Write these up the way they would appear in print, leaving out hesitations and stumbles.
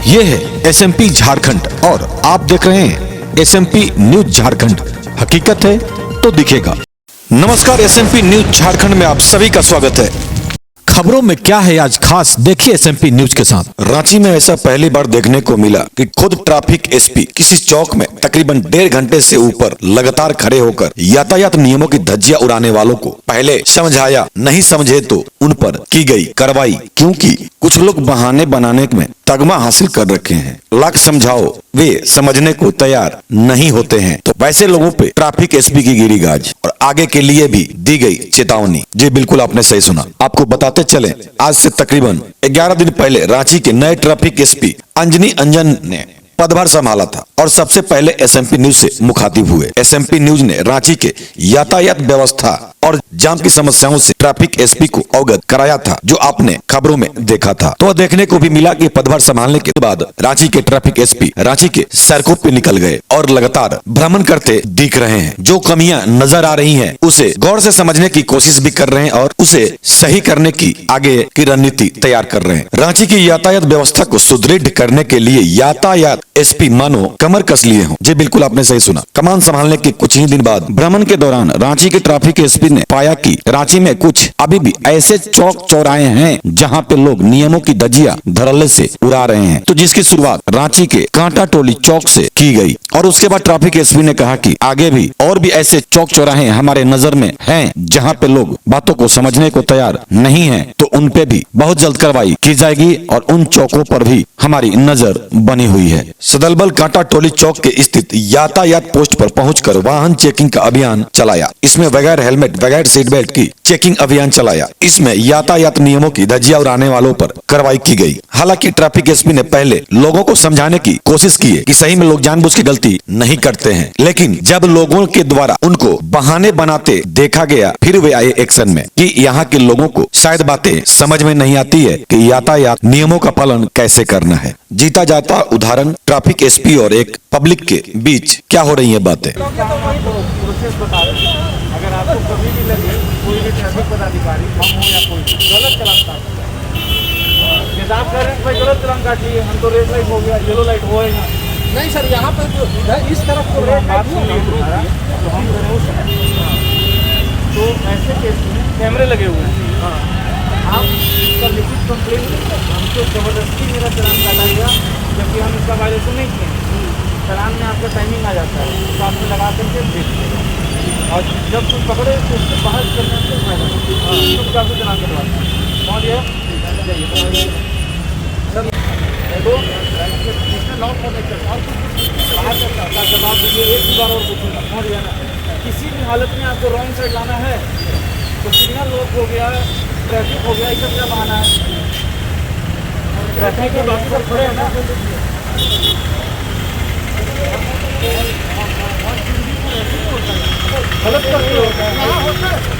ये है एसएमपी झारखंड और आप देख रहे हैं एसएमपी न्यूज झारखंड। हकीकत है तो दिखेगा। नमस्कार, एसएमपी न्यूज झारखंड में आप सभी का स्वागत है। खबरों में क्या है आज खास, देखिए एसएमपी न्यूज के साथ। रांची में ऐसा पहली बार देखने को मिला कि खुद ट्रैफिक एसपी किसी चौक में तकरीबन 1.5 घंटे से ऊपर लगातार खड़े होकर यातायात नियमों की धज्जियां उड़ाने वालों को पहले समझाया, नहीं समझे तो उन पर की गई कार्रवाई। क्योंकि कुछ लोग बहाने बनाने में तगमा हासिल कर रखे हैं, लाख समझाओ वे समझने को तैयार नहीं होते हैं, तो वैसे लोगों पे ट्रैफिक एसपी की गिरी गाज और आगे के लिए भी दी गई चेतावनी। जी बिल्कुल आपने सही सुना। आपको बताते चले, आज से तकरीबन 11 दिन पहले रांची के नए ट्रैफिक एसपी अंजनी अंजन ने पदभार संभाला था और सबसे पहले एसएमपी न्यूज से मुखातिब हुए। एसएमपी न्यूज ने रांची के यातायात व्यवस्था और जाम की समस्याओं से ट्रैफिक एसपी को अवगत कराया था, जो आपने खबरों में देखा था। तो देखने को भी मिला कि पदभार संभालने के बाद रांची के ट्रैफिक एसपी रांची के सड़कों पे निकल गए और लगातार भ्रमण करते दिख रहे हैं। जो कमियां नजर आ रही हैं, उसे गौर से समझने की कोशिश भी कर रहे हैं और उसे सही करने की आगे की रणनीति तैयार कर रहे हैं। रांची की यातायात व्यवस्था को सुदृढ़ करने के लिए यातायात एसपी मानो कमर कस लिए हों। जी बिल्कुल आपने सही सुना। कमान संभालने के कुछ ही दिन बाद भ्रमण के दौरान रांची के ट्रैफिक एसपी ने पाया कि रांची में कुछ अभी भी ऐसे चौक चौराहे हैं जहां पे लोग नियमों की धज्जियां धड़ल्ले से उड़ा रहे हैं। तो जिसकी शुरुआत रांची के कांटा टोली चौक से की गई और उसके बाद ट्रैफिक एसपी ने कहा कि आगे भी और भी ऐसे चौक चौराहे हमारे नजर में हैं जहां पे लोग बातों को समझने को तैयार नहीं है, तो उन पे भी बहुत जल्द कार्रवाई की जाएगी और उन चौकों पर भी हमारी नजर बनी हुई है। सदलबल कांटा टोली चौक के स्थित यातायात पोस्ट पर पहुंचकर वाहन चेकिंग का अभियान चलाया। इसमें बगैर हेलमेट, बगैर सीट बेल्ट की चेकिंग अभियान चलाया। इसमें यातायात नियमों की धज्जियां उड़ाने वालों पर कार्रवाई की गई। हालांकि ट्रैफिक एसपी ने पहले लोगों को समझाने की कोशिश की कि सही में लोग जानबूझ के गलती नहीं करते हैं, लेकिन जब लोगों के द्वारा उनको बहाने बनाते देखा गया, फिर वे आए एक्शन में कि यहाँ के लोगों को शायद बातें समझ में नहीं आती है कि यातायात नियमों का पालन कैसे करना है। जीता जाता उदाहरण ट्रैफिक एसपी और एक पब्लिक के बीच क्या हो रही है बातें। अगर आपको कभी भी लगे कोई भी ट्रैफिक पदाधिकारी हम हो या कोई गलत चलाता है, आप कह रहे हैं भाई गलत चलान काटिए, हम तो रेड लाइट हो गया, येलो लाइट हो गया। नहीं सर, यहाँ पर जो इस तरफ को रेड लाइट तो हम करें उस तो ऐसे केस में कैमरे लगे हुए हैं। आप इसका लिखित कंप्लेन हमको जबरदस्ती मेरा चलान काटा गया, जबकि हम इसका वायलेशन नहीं किए। चलान में आपका टाइमिंग आ जाता है, तो आपको लगा करके देखिए और जब तुम पकड़े तो उससे बाहर करने से फायदा तुम काफी चलान करवाते हैं। पहुँच गया सर, तो इसमें लॉक होने के और बाहर का जवाब दीजिए, एक ही बार और पूछूंगा। पहुँच गया ना। किसी भी हालत में आपको रॉन्ग साइड लाना है तो सिग्नल लॉक हो गया, ट्रैफिक हो गया, ये सब क्या बहाना है? ट्रैफिक में बाकी सब खड़े हैं ना। गलत करते होता है।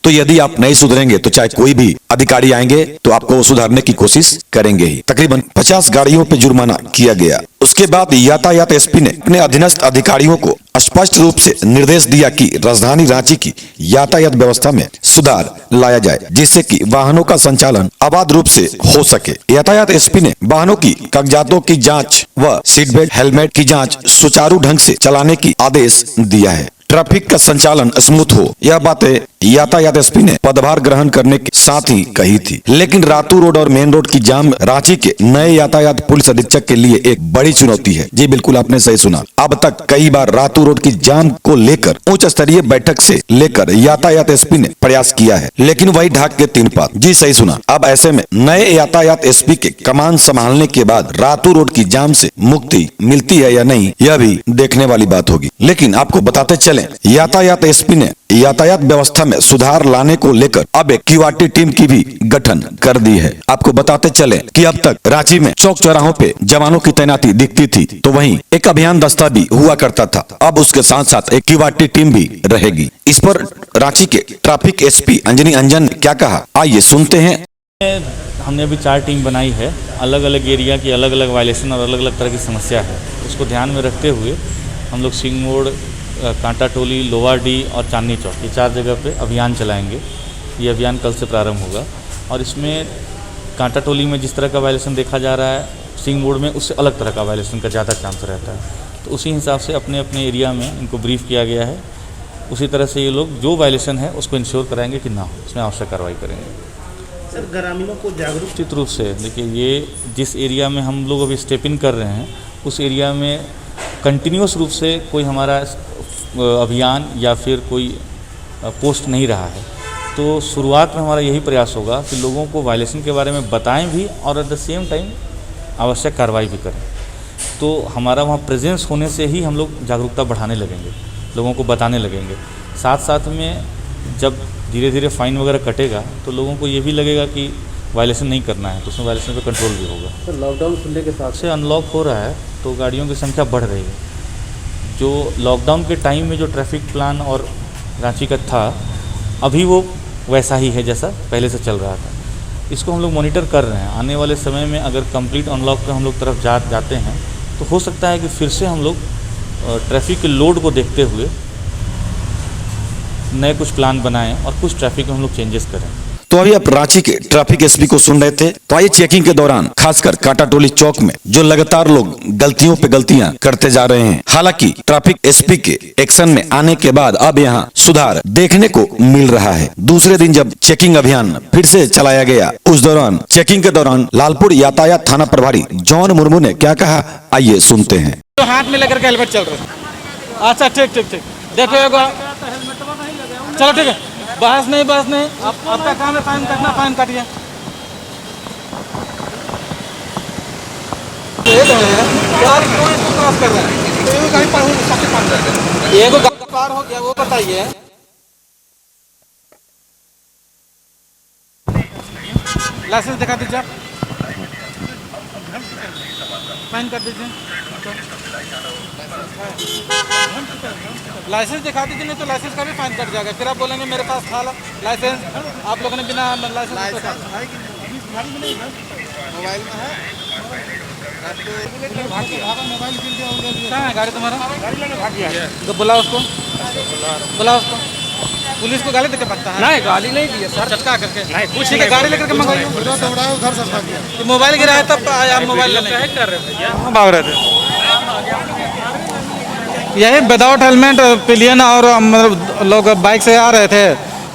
तो यदि आप नहीं सुधरेंगे तो चाहे कोई भी अधिकारी आएंगे तो आपको सुधारने की कोशिश करेंगे ही। तकरीबन 50 गाड़ियों पे जुर्माना किया गया। उसके बाद यातायात एसपी ने अपने अधीनस्थ अधिकारियों को स्पष्ट रूप से निर्देश दिया कि राजधानी रांची की यातायात व्यवस्था में सुधार लाया जाए, जिससे कि वाहनों का संचालन अबाध रूप से हो सके। यातायात एसपी ने वाहनों की कागजातों की जांच व सीट बेल्ट, हेलमेट की जांच सुचारू ढंग से चलाने की आदेश दिया है। ट्रैफिक का संचालन स्मूथ हो, यह बातें यातायात एसपी ने पदभार ग्रहण करने के साथ ही कही थी। लेकिन रातू रोड और मेन रोड की जाम रांची के नए यातायात पुलिस अधीक्षक के लिए एक बड़ी चुनौती है। जी बिल्कुल आपने सही सुना। अब तक कई बार रातू रोड की जाम को लेकर उच्च स्तरीय बैठक से लेकर यातायात एसपी ने प्रयास किया है, लेकिन वही ढाक के तीन पात। जी सही सुना। अब ऐसे में नए यातायात एसपी के कमान संभालने के बाद रातू रोड की जाम से मुक्ति मिलती है या नहीं, यह भी देखने वाली बात होगी। लेकिन आपको बताते चले, यातायात एसपी ने यातायात व्यवस्था में सुधार लाने को लेकर अब एक क्यूआरटी टीम की भी गठन कर दी है। आपको बताते चले कि अब तक रांची में चौक चौराहों पे जवानों की तैनाती दिखती थी, तो वहीं एक अभियान दस्ता भी हुआ करता था। अब उसके साथ साथ एक क्यूआरटी टीम भी रहेगी। इस पर रांची के ट्रैफिक एसपी अंजनी अंजन ने क्या कहा, आइए सुनते हैं। हमने अभी 4 टीम बनाई है। अलग अलग एरिया की अलग अलग वायलेशन और अलग अलग तरह की समस्या है, उसको ध्यान में रखते हुए हम लोग सिंह मोड़, कांटा टोली, लोवाडी और चांदनी चौक, ये 4 जगह पे अभियान चलाएंगे। ये अभियान कल से प्रारंभ होगा और इसमें कांटा टोली में जिस तरह का वायलेशन देखा जा रहा है, स्विंग मोड में उससे अलग तरह का वायलेशन का ज़्यादा चांस रहता है। तो उसी हिसाब से अपने अपने एरिया में इनको ब्रीफ किया गया है। उसी तरह से ये लोग जो वायलेशन है उसको इंश्योर कराएंगे कि ना हो, उसमें आवश्यक कार्रवाई करेंगे। सर ग्रामीणों को जागरूक निश्चित रूप से देखिए, ये जिस एरिया में हम लोग अभी स्टेप इन कर रहे हैं उस एरिया में कंटिन्यूस रूप से कोई हमारा अभियान या फिर कोई पोस्ट नहीं रहा है। तो शुरुआत में हमारा यही प्रयास होगा कि लोगों को वायलेशन के बारे में बताएं भी और एट द सेम टाइम आवश्यक कार्रवाई भी करें। तो हमारा वहाँ प्रेजेंस होने से ही हम लोग जागरूकता बढ़ाने लगेंगे, लोगों को बताने लगेंगे। साथ साथ में जब धीरे धीरे फाइन वगैरह कटेगा तो लोगों को ये भी लगेगा कि वायलेशन नहीं करना है, तो उसमें वायलेशन पे कंट्रोल भी होगा। सर लॉकडाउन खुलने के साथ से अनलॉक हो रहा है तो गाड़ियों की संख्या बढ़ रही है। जो लॉकडाउन के टाइम में जो ट्रैफिक प्लान और रांची का था, अभी वो वैसा ही है जैसा पहले से चल रहा था। इसको हम लोग मॉनिटर कर रहे हैं। आने वाले समय में अगर कंप्लीट अनलॉक पे हम लोग तरफ जाते हैं तो हो सकता है कि फिर से हम लोग ट्रैफिक के लोड को देखते हुए नए कुछ प्लान बनाएं और कुछ ट्रैफिक में हम लोग चेंजेस करें। तो अभी आप रांची के ट्रैफिक एसपी को सुन रहे थे। तो आइए चेकिंग के दौरान खासकर कांटा टोली चौक में जो लगातार लोग गलतियों पे गलतियां करते जा रहे हैं, हालांकि ट्रैफिक एसपी के एक्शन में आने के बाद अब यहां सुधार देखने को मिल रहा है। दूसरे दिन जब चेकिंग अभियान फिर से चलाया गया, उस दौरान चेकिंग के दौरान लालपुर यातायात थाना प्रभारी जॉन मुर्मू ने क्या कहा, आइए सुनते हैं। तो हाथ में लेकर के हेलमेट चल रहा है। अच्छा ठीक ठीक ठीक, देखो चलो ठीक है, बहस नहीं आपका काम है फाइन कटना, फाइन काटिए। ये पार हो गया वो बताइए। लाइसेंस दिखा दीजिए, फाइन कर दीजिए। लाइसेंस दिखा दीजिए, नहीं तो लाइसेंस का भी फाइन कट जाएगा। फिर आप बोलेंगे मेरे पास था लाइसेंस, आप लोगों ने बिना लाइसेंस मोबाइल में है। मोबाइल कहाँ है गाड़ी तुम्हारा? भाग गया। तो बुलाओ उसको, पुलिस को गाली देके भागता है। नहीं गाली नहीं दी सर, चटका करके नहीं कुछ नहीं, गाड़ी लेकर के मंगाइए। घर से मोबाइल गिरा है तब आप मोबाइल लेने कर रहे थे, भाग रहे थे। यही विदाउट हेलमेट पिलियन और मतलब लोग बाइक से आ रहे थे।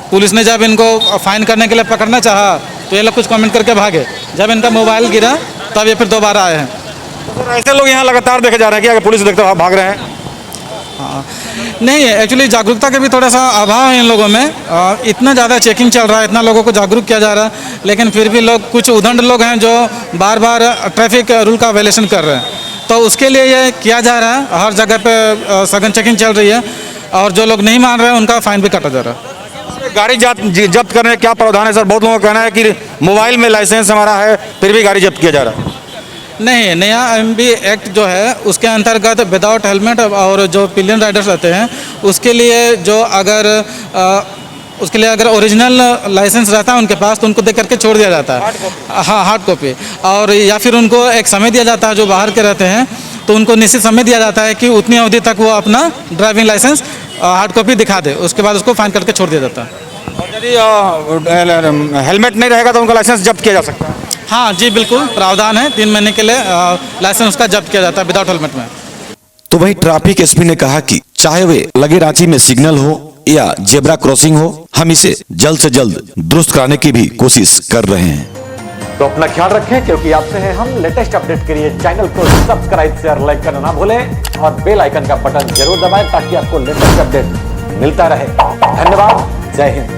पुलिस ने जब इनको फाइन करने के लिए पकड़ना चाहा तो ये लोग कुछ कमेंट करके भागे। जब इनका मोबाइल गिरा तब ये फिर दोबारा आए हैं। तो ऐसे लोग यहाँ लगातार देखे जा रहे हैं कि अगर पुलिस देखते हुए भाग रहे हैं। हाँ नहीं, एक्चुअली जागरूकता के भी थोड़ा सा अभाव है इन लोगों में। इतना ज़्यादा चेकिंग चल रहा है, इतना लोगों को जागरूक किया जा रहा है, लेकिन फिर भी लोग कुछ उदंड लोग हैं जो बार बार ट्रैफिक रूल का वायलेशन कर रहे हैं। तो उसके लिए ये किया जा रहा है, हर जगह पे सघन चेकिंग चल रही है और जो लोग नहीं मान रहे हैं उनका फाइन भी काटा जा रहा है। गाड़ी जब्त करने का क्या प्रावधान है सर? बहुत लोगों का कहना है कि मोबाइल में लाइसेंस हमारा है फिर भी गाड़ी जब्त किया जा रहा है। नहीं, नया एमबी एक्ट जो है उसके अंतर्गत विदाउट हेलमेट और जो पिलियन राइडर्स रहते हैं उसके लिए जो अगर ओरिजिनल लाइसेंस रहता है उनके पास तो उनको देख करके छोड़ दिया जाता है। हाँ, हार्ड कॉपी। और या फिर उनको एक समय दिया जाता है, जो बाहर के रहते हैं तो उनको निश्चित समय दिया जाता है कि उतनी अवधि तक वो अपना ड्राइविंग लाइसेंस हार्ड कॉपी दिखा दे, उसके बाद उसको फाइन करके छोड़ दिया जाता है। और यदि हेलमेट नहीं रहेगा तो उनका लाइसेंस जब्त किया जा सकता है। हाँ जी बिल्कुल, प्रावधान है 3 महीने के लिए लाइसेंस उसका जब्त किया जाता है विदाउट हेलमेट में। तो वहीं ट्रैफिक एसपी ने कहा कि चाहे वे लगे रांची में सिग्नल हो या जेब्रा क्रॉसिंग हो, हम इसे जल्द से जल्द दुरुस्त कराने की भी कोशिश कर रहे हैं। तो अपना ख्याल रखें, क्योंकि आपसे हैं हम। लेटेस्ट अपडेट के लिए चैनल को सब्सक्राइब शेयर लाइक करना ना भूलें और बेल आइकन का बटन जरूर दबाएं ताकि आपको लेटेस्ट अपडेट मिलता रहे। धन्यवाद, जय हिंद।